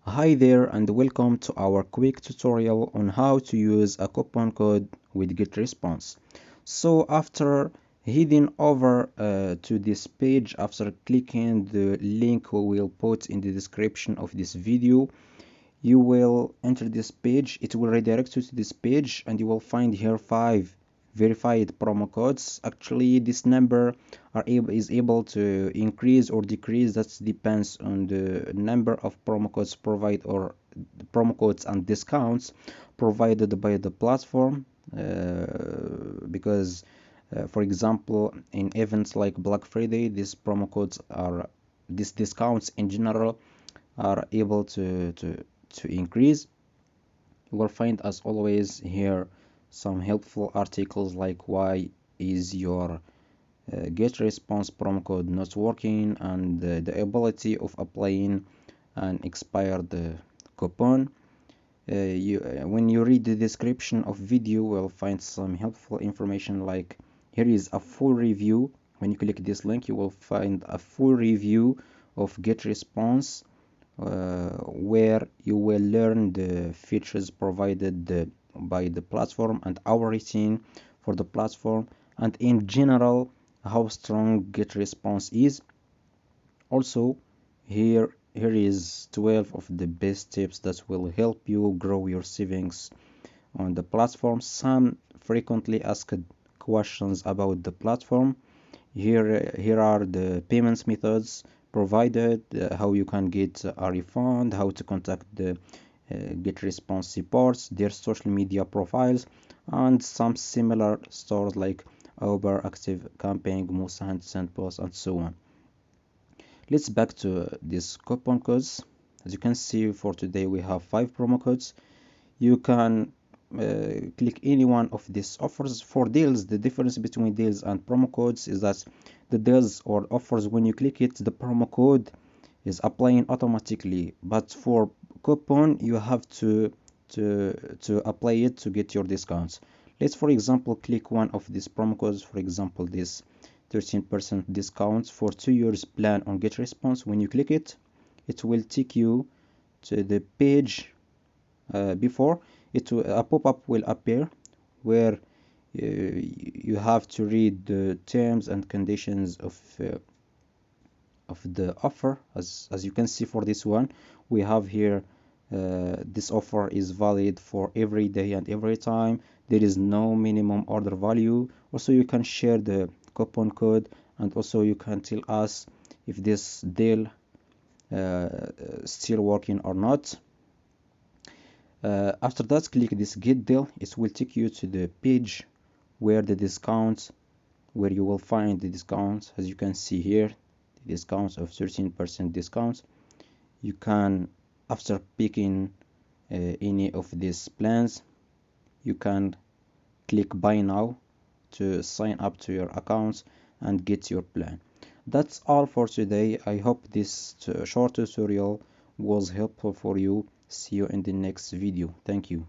Hi there and welcome to our quick tutorial on how to use a coupon code with GetResponse. So after heading over to this page, after clicking the link we will put in the description of this video, you will enter this page. It will redirect you to this page and you will find here 5 verified promo codes. Actually this number is able to increase or decrease. That depends on the number of promo codes provided or the promo codes and discounts provided by the platform, because for example in events like Black Friday these discounts in general are able to increase. You will find as always here some helpful articles like why is your GetResponse promo code not working and the ability of applying an expired coupon. When you read the description of video, you will find some helpful information like here is a full review. When you click this link, you will find a full review of GetResponse, where you will learn the features provided by the platform and our routine for the platform, and in general how strong GetResponse is. Also here is 12 of the best tips that will help you grow your savings on the platform. Some frequently asked questions about the platform. Here are the payments methods provided, how you can get a refund, how to contact the GetResponse supports, their social media profiles, and some similar stores like Uber, Active Camping, Musant, Sandpost, and so on. Let's back to these coupon codes. As you can see, for today we have 5 promo codes. You can click any one of these offers. For deals, the difference between deals and promo codes is that the deals or offers, when you click it, the promo code is applying automatically, but for coupon you have to apply it to get your discounts. Let's for example click one of these promo codes, for example this 13% discount for 2 years plan on GetResponse. When you click it, it will take you to the page before it. A pop-up will appear where you have to read the terms and conditions of the offer. As you can see, for this one we have here this offer is valid for every day and every time. There is no minimum order value. Also you can share the coupon code, and also you can tell us if this deal still working or not. After that, click this get deal. It will take you to the page where the discounts, where you will find the discounts. As you can see here, the discounts of 13% discounts. You can, after picking any of these plans, you can click buy now to sign up to your accounts and get your plan. That's all for today. I hope this short tutorial was helpful for you. See you in the next video. Thank you.